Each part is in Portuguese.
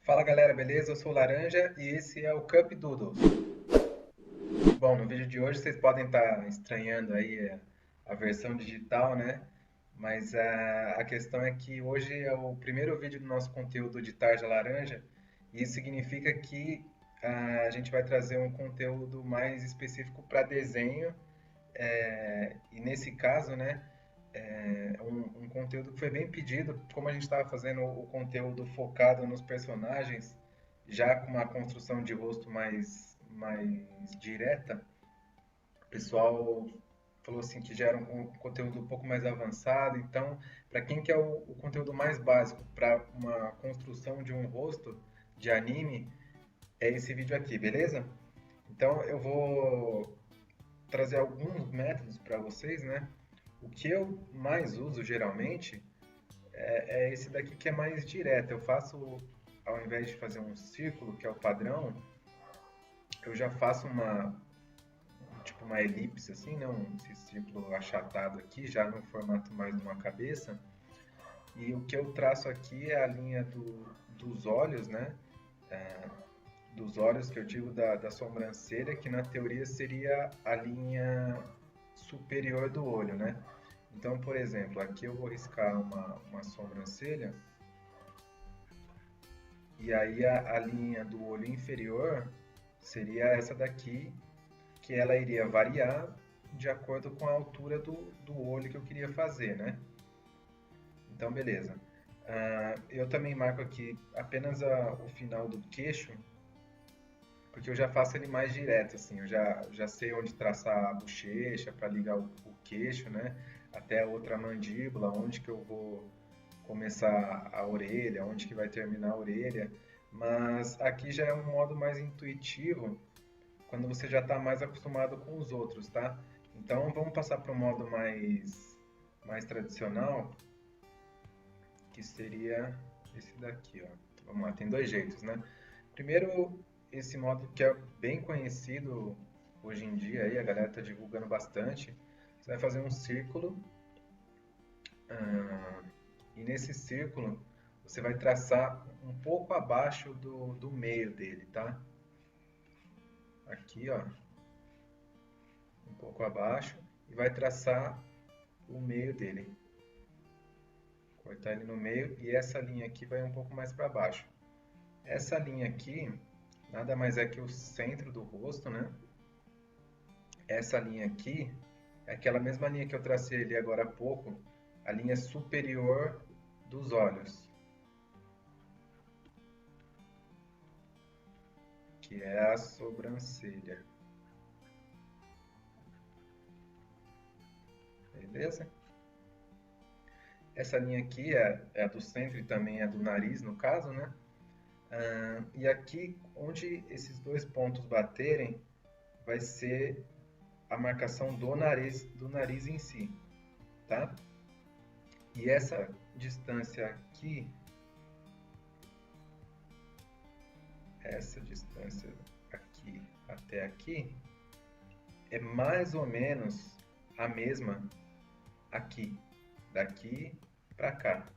Fala galera, beleza? Eu sou o Laranja e esse é o Cup Doodles. Bom, no vídeo de hoje vocês podem estar estranhando aí a versão digital, né? Mas a questão é que hoje é o primeiro vídeo do nosso conteúdo de Tarja Laranja e isso significa que a gente vai trazer um conteúdo mais específico para desenho e nesse caso, né? Um conteúdo que foi bem pedido, como a gente estava fazendo o conteúdo focado nos personagens, já com uma construção de rosto mais direta, o pessoal falou assim que já era um conteúdo um pouco mais avançado. Então, para quem quer o conteúdo mais básico para uma construção de um rosto de anime, é esse vídeo aqui, beleza? Então, eu vou trazer alguns métodos para vocês, né? O que eu mais uso geralmente é esse daqui que é mais direto. Eu faço, ao invés de fazer um círculo, que é o padrão, eu já faço tipo uma elipse assim, né? Esse círculo achatado aqui, já no formato mais de uma cabeça. E o que eu traço aqui é a linha dos olhos, né? Dos olhos que eu digo da sobrancelha, que na teoria seria a linha superior do olho, né? Então, por exemplo, aqui eu vou riscar uma sobrancelha e aí a linha do olho inferior seria essa daqui, que ela iria variar de acordo com a altura do olho que eu queria fazer, né? Então, beleza. Eu também marco aqui apenas o final do queixo, porque eu já faço ele mais direto, assim. Eu já sei onde traçar a bochecha para ligar o queixo, né? Até a outra mandíbula, onde que eu vou começar a orelha, onde que vai terminar a orelha. Mas aqui já é um modo mais intuitivo, quando você já está mais acostumado com os outros, tá? Então vamos passar para o modo mais tradicional, que seria esse daqui, ó. Vamos lá, tem dois jeitos, né? Primeiro, esse modo que é bem conhecido hoje em dia, aí, a galera está divulgando bastante. Você vai fazer um círculo, ah, e nesse círculo você vai traçar um pouco abaixo do meio dele, tá? Aqui, ó, um pouco abaixo, e vai traçar o meio dele. Cortar ele no meio e essa linha aqui vai um pouco mais para baixo. Essa linha aqui nada mais é que o centro do rosto, né? Essa linha aqui é aquela mesma linha que eu tracei ali agora há pouco, a linha superior dos olhos, que é a sobrancelha. Beleza? Essa linha aqui é a do centro e também é do nariz, no caso, né? E aqui, onde esses dois pontos baterem, vai ser a marcação do nariz em si, tá? E essa distância aqui, essa distância aqui até aqui, é mais ou menos a mesma aqui, daqui para cá,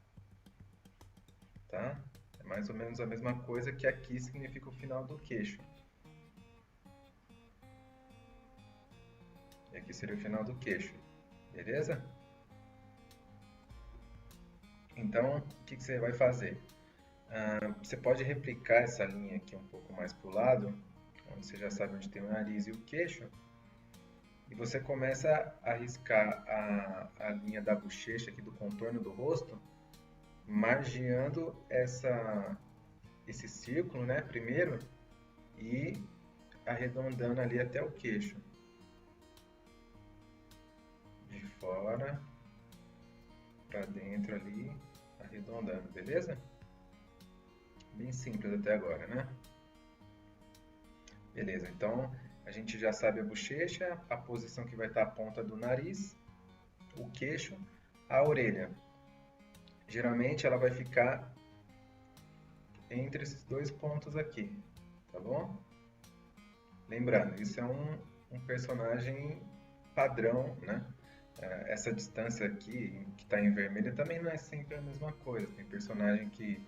tá? É mais ou menos a mesma coisa que aqui significa o final do queixo. E aqui seria o final do queixo, beleza? Então, o que você vai fazer? Você pode replicar essa linha aqui um pouco mais para o lado, onde você já sabe onde tem o nariz e o queixo, e você começa a riscar a linha da bochecha aqui do contorno do rosto, margeando esse círculo, né, primeiro, e arredondando ali até o queixo. De fora para dentro ali, arredondando, beleza? Bem simples até agora, né? Beleza, então a gente já sabe a bochecha, a posição que vai estar a ponta do nariz, o queixo, a orelha. Geralmente ela vai ficar entre esses dois pontos aqui, tá bom? Lembrando, isso é um personagem padrão, né? Essa distância aqui, que está em vermelho, também não é sempre a mesma coisa. Tem personagem que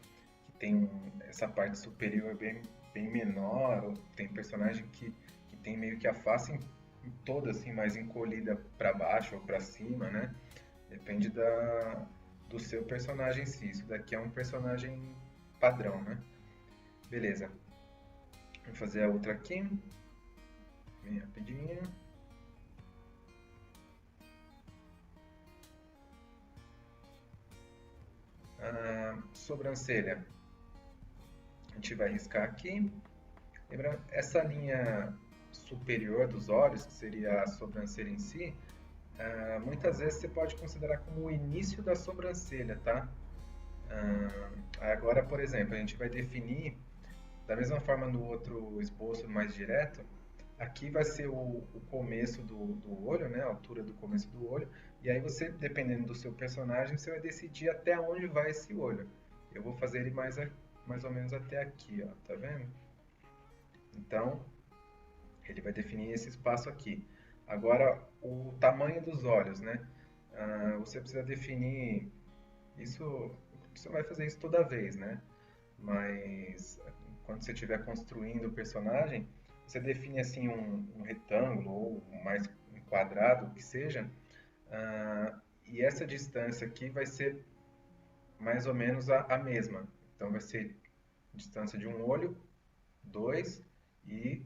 tem essa parte superior bem menor, ou tem personagem que tem meio que a face toda assim mais encolhida para baixo ou para cima, né? Depende do seu personagem em si. Isso daqui é um personagem padrão, né? Beleza. Vou fazer a outra aqui. Bem rapidinho. Sobrancelha. A gente vai riscar aqui. Lembrando, essa linha superior dos olhos, que seria a sobrancelha em si, muitas vezes você pode considerar como o início da sobrancelha, tá? Agora, por exemplo, a gente vai definir, da mesma forma no outro esboço mais direto, aqui vai ser o começo do olho, né? A altura do começo do olho, e aí você, dependendo do seu personagem, você vai decidir até onde vai esse olho. Eu vou fazer ele mais ou menos até aqui, ó, tá vendo? Então, ele vai definir esse espaço aqui. Agora, o tamanho dos olhos, né? Você precisa definir isso. Você vai fazer isso toda vez, né? Mas quando você estiver construindo o personagem, você define assim um retângulo ou mais um quadrado que seja, e essa distância aqui vai ser mais ou menos a mesma. Então vai ser distância de um olho, dois, e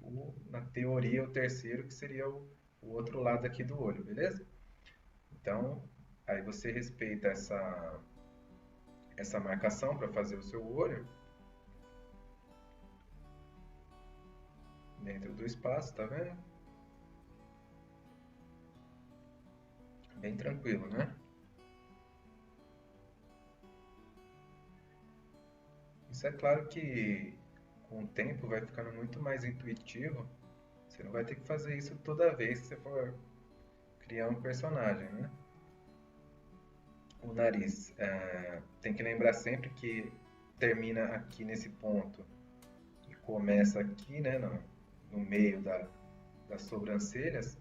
na teoria o terceiro que seria o outro lado aqui do olho, beleza? Então aí você respeita essa marcação para fazer o seu olho dentro do espaço, tá vendo? Bem tranquilo, né? Isso é claro que com o tempo vai ficando muito mais intuitivo. Você não vai ter que fazer isso toda vez que você for criar um personagem, né? O nariz, tem que lembrar sempre que termina aqui nesse ponto e começa aqui, né, no meio das sobrancelhas.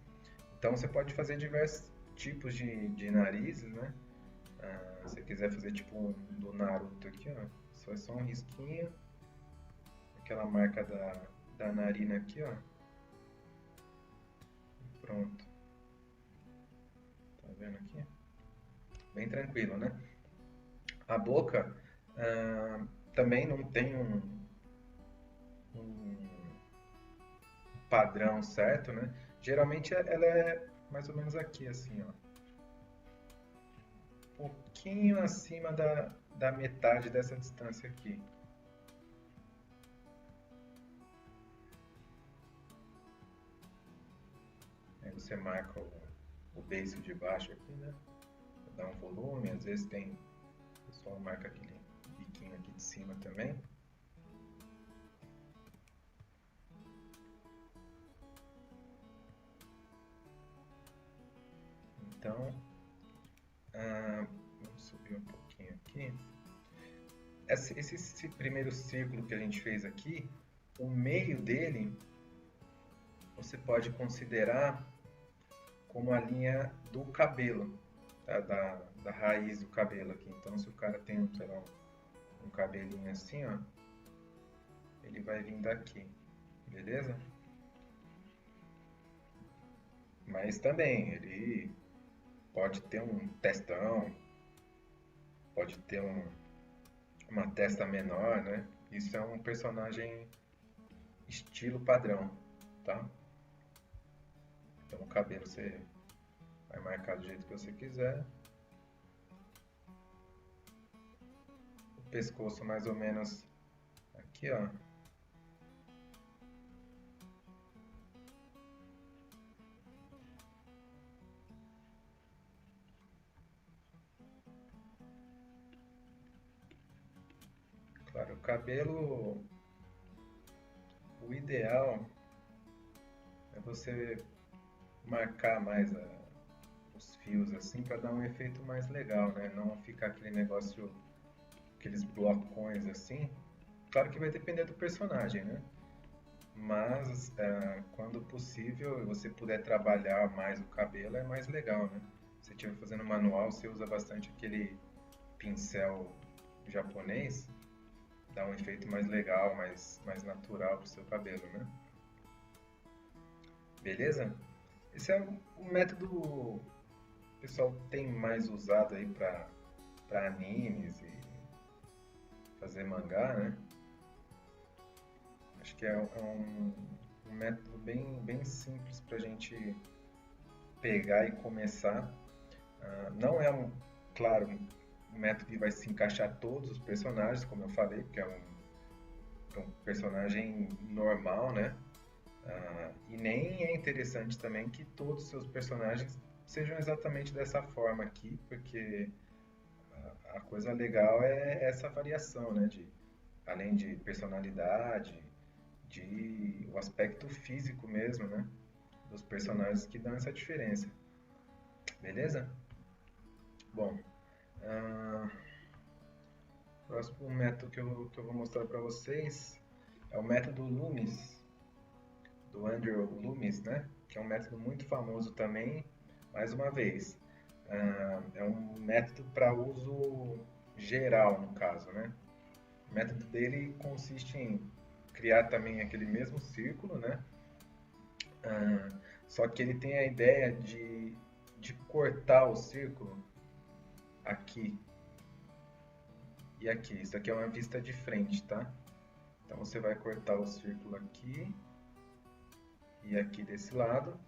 Então você pode fazer diversos tipos de narizes, né? Se você quiser fazer tipo um do Naruto aqui, ó, só um risquinho, aquela marca da narina aqui, ó. Pronto. Tá vendo aqui? Bem tranquilo, né? A boca também não tem um padrão certo, né? Geralmente ela é mais ou menos aqui, assim, ó. Um pouquinho acima da metade dessa distância aqui. Aí você marca o beiço de baixo aqui, né? Dá um volume, às vezes o pessoal marca aquele biquinho aqui de cima também. Então, vamos subir um pouquinho aqui. Esse primeiro círculo que a gente fez aqui, o meio dele você pode considerar como a linha do cabelo, tá? da raiz do cabelo aqui. Então, se o cara tem, sei lá, um cabelinho assim, ó, ele vai vir daqui, beleza? Mas também, ele pode ter um testão, pode ter uma testa menor, né? Isso é um personagem estilo padrão, tá? Então o cabelo você vai marcar do jeito que você quiser. O pescoço mais ou menos aqui, ó. Claro, o cabelo, o ideal é você marcar mais os fios assim para dar um efeito mais legal, né? Não ficar aquele negócio, aqueles blocões assim. Claro que vai depender do personagem, né? Mas quando possível e você puder trabalhar mais o cabelo é mais legal, né? Se você estiver fazendo manual, você usa bastante aquele pincel japonês dar um efeito mais legal, mais natural pro seu cabelo, né? Beleza? Esse é o método que o pessoal tem mais usado aí para animes e fazer mangá, né? Acho que é um método bem simples para a gente pegar e começar. Não é claro, um método que vai se encaixar todos os personagens, como eu falei, porque é um personagem normal, né? E nem é interessante também que todos os seus personagens sejam exatamente dessa forma aqui, porque a coisa legal é essa variação, né? Além de personalidade, de o aspecto físico mesmo, né? Dos personagens que dão essa diferença. Beleza? Bom, uh, o próximo método que eu vou mostrar para vocês é o método Loomis, do Andrew Loomis, né? Que é um método muito famoso também, mais uma vez. É um método para uso geral, no caso, né? O método dele consiste em criar também aquele mesmo círculo, né? Só que ele tem a ideia de cortar o círculo aqui e aqui. Isso aqui é uma vista de frente, tá? Então você vai cortar o círculo aqui e aqui desse lado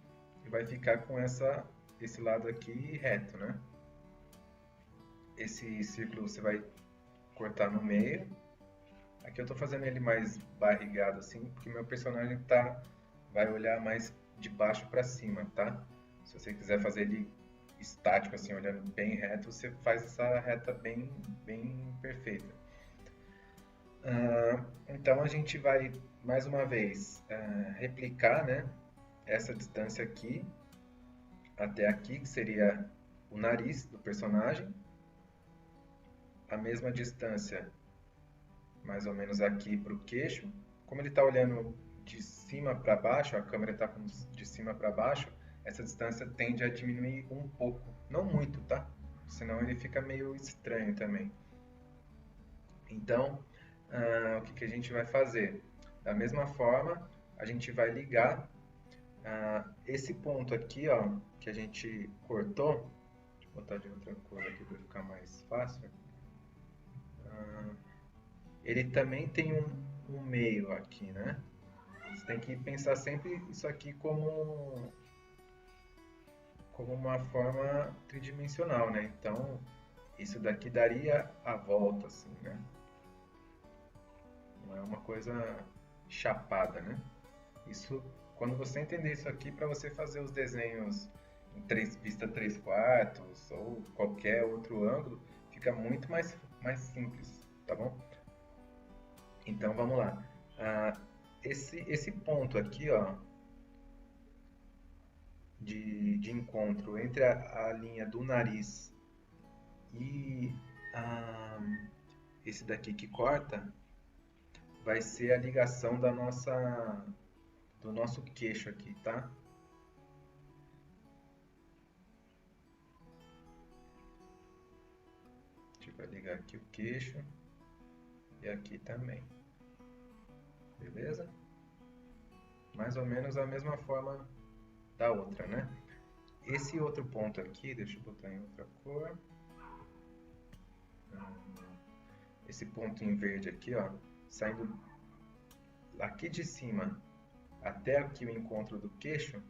e vai ficar com esse lado aqui reto, né? Esse círculo você vai cortar no meio. Aqui eu tô fazendo ele mais barrigado assim, porque meu personagem vai olhar mais de baixo para cima, tá? Se você quiser fazer ele estático assim, olhando bem reto, você faz essa reta bem perfeita. Então a gente vai mais uma vez replicar, né, essa distância aqui até aqui, que seria o nariz do personagem, a mesma distância mais ou menos aqui para o queixo. Como ele está olhando de cima para baixo, a câmera está de cima para baixo, essa distância tende a diminuir um pouco, não muito, tá? Senão ele fica meio estranho também. Então, o que a gente vai fazer? Da mesma forma, a gente vai ligar esse ponto aqui, ó, que a gente cortou. Deixa eu botar de outra cor aqui para ficar mais fácil. Ele também tem um meio aqui, né? Você tem que pensar sempre isso aqui como uma forma tridimensional, né? Então, isso daqui daria a volta, assim, né? Não é uma coisa chapada, né? Isso, quando você entender isso aqui, para você fazer os desenhos em vista 3/4 ou qualquer outro ângulo, fica muito mais simples, tá bom? Então, vamos lá. Esse ponto aqui, ó, de encontro entre a linha do nariz e esse daqui que corta, vai ser a ligação do nosso queixo aqui, tá? A gente vai ligar aqui o queixo e aqui também. Beleza? Mais ou menos a mesma forma da outra, né? Esse outro ponto aqui, deixa eu botar em outra cor. Esse ponto em verde aqui, ó, saindo aqui de cima até aqui o encontro do queixo,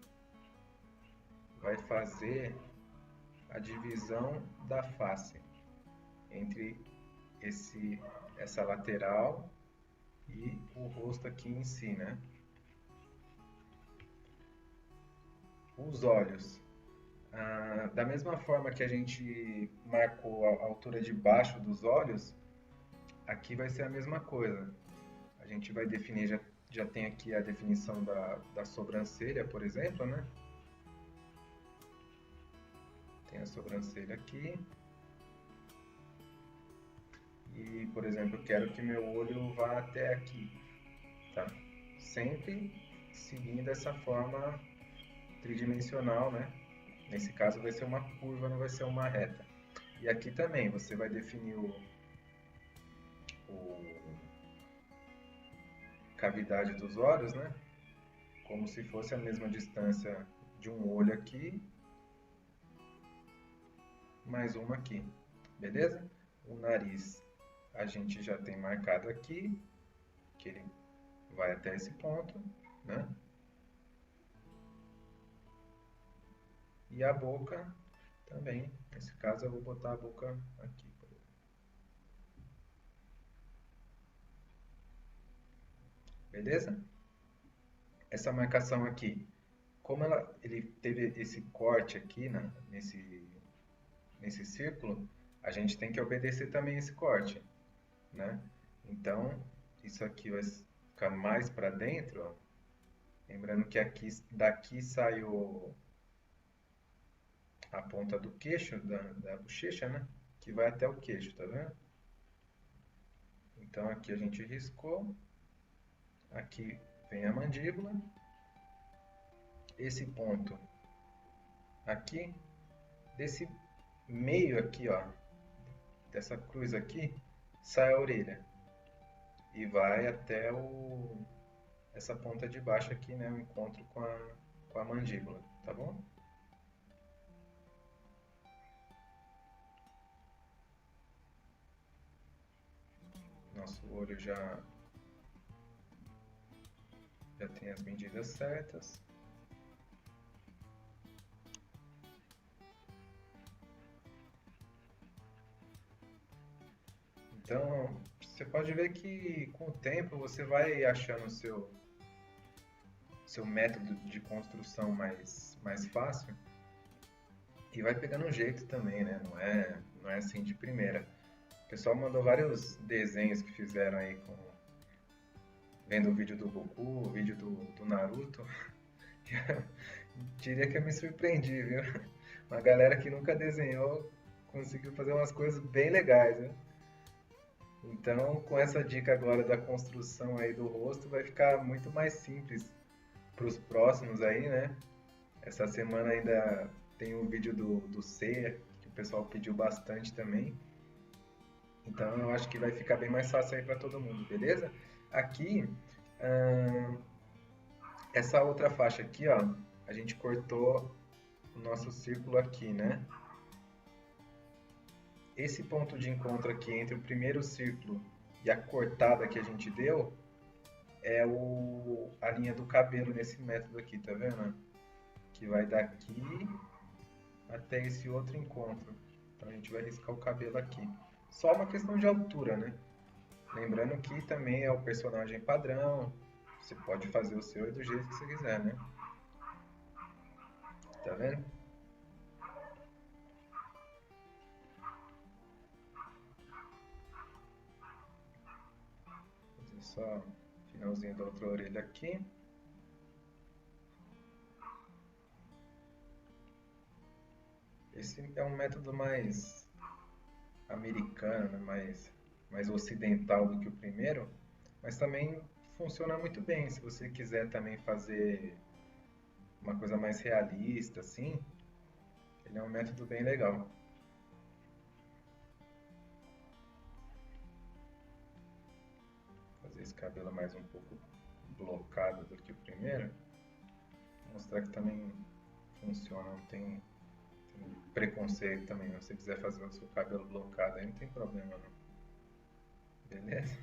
vai fazer a divisão da face entre essa lateral e o rosto aqui em si, né? Os olhos. Da mesma forma que a gente marcou a altura de baixo dos olhos, aqui vai ser a mesma coisa. A gente vai definir, já tem aqui a definição da sobrancelha, por exemplo, né? Tem a sobrancelha aqui. E, por exemplo, eu quero que meu olho vá até aqui, tá? Sempre seguindo essa forma tridimensional, né? Nesse caso vai ser uma curva, não vai ser uma reta. E aqui também você vai definir cavidade dos olhos, né? Como se fosse a mesma distância de um olho aqui, mais uma aqui, beleza? O nariz a gente já tem marcado aqui, que ele vai até esse ponto, né? E a boca também, nesse caso eu vou botar a boca aqui. Beleza? Essa marcação aqui, como ele teve esse corte aqui, né, nesse círculo, a gente tem que obedecer também esse corte, né? Então, isso aqui vai ficar mais para dentro, ó. Lembrando que aqui, daqui sai a ponta do queixo, da bochecha, né? Que vai até o queixo, tá vendo? Então aqui a gente riscou, aqui vem a mandíbula, esse ponto aqui, desse meio aqui, ó, dessa cruz aqui, sai a orelha e vai até essa ponta de baixo aqui, né, o encontro com a mandíbula, tá bom? Nosso olho já tem as medidas certas. Então, você pode ver que com o tempo você vai achando o seu método de construção mais fácil e vai pegando um jeito também, né? Não é assim de primeira. O pessoal mandou vários desenhos que fizeram aí vendo o vídeo do Goku, o vídeo do Naruto. Diria que eu me surpreendi, viu? Uma galera que nunca desenhou conseguiu fazer umas coisas bem legais, viu? Então, com essa dica agora da construção aí do rosto, vai ficar muito mais simples para os próximos aí, né? Essa semana ainda tem um vídeo do Seiya, que o pessoal pediu bastante também. Então, eu acho que vai ficar bem mais fácil aí para todo mundo, beleza? Aqui, essa outra faixa aqui, ó, a gente cortou o nosso círculo aqui, né? Esse ponto de encontro aqui entre o primeiro círculo e a cortada que a gente deu é a linha do cabelo nesse método aqui, tá vendo? Que vai daqui até esse outro encontro. Então a gente vai riscar o cabelo aqui. Só uma questão de altura, né? Lembrando que também é o personagem padrão. Você pode fazer o seu do jeito que você quiser, né? Tá vendo? Vou fazer só o finalzinho da outra orelha aqui. Esse é um método mais americano, né? mais ocidental do que o primeiro, mas também funciona muito bem. Se você quiser também fazer uma coisa mais realista, assim, ele é um método bem legal. Fazer esse cabelo mais um pouco blocado do que o primeiro. Mostrar que também funciona, não tem preconceito também. Se você quiser fazer o seu cabelo blocado aí, não tem problema não. Beleza?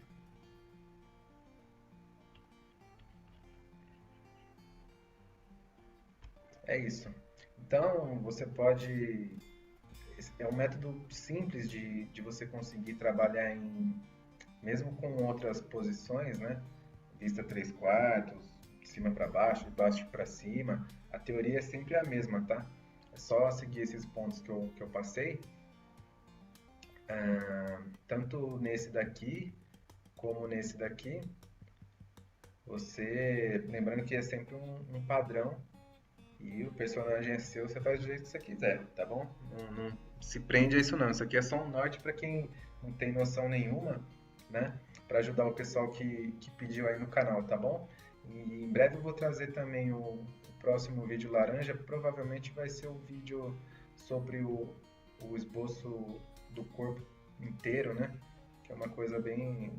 É isso. Então, você pode. É um método simples de você conseguir trabalhar mesmo com outras posições, né? Vista 3/4, de cima para baixo, de baixo para cima. A teoria é sempre a mesma, tá? É só seguir esses pontos que eu passei. Tanto nesse daqui como nesse daqui. Lembrando que é sempre um padrão e o personagem é seu, você faz do jeito que você quiser, tá bom? Não se prende a isso não. Isso aqui é só um norte para quem não tem noção nenhuma, né? Para ajudar o pessoal que pediu aí no canal, tá bom? E em breve eu vou trazer também o próximo vídeo laranja. Provavelmente vai ser o vídeo sobre o esboço do corpo inteiro, né? Que é uma coisa bem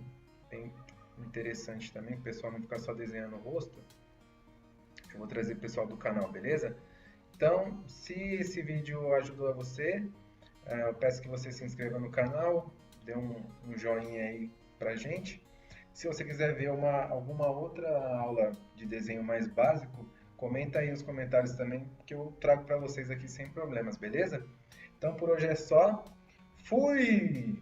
interessante também, o pessoal não ficar só desenhando o rosto. Eu vou trazer o pessoal do canal, beleza? Então, se esse vídeo ajudou a você, eu peço que você se inscreva no canal, dê um joinha aí pra gente. Se você quiser ver alguma outra aula de desenho mais básico, comenta aí nos comentários também, que eu trago para vocês aqui sem problemas, beleza? Então por hoje é só. Fui!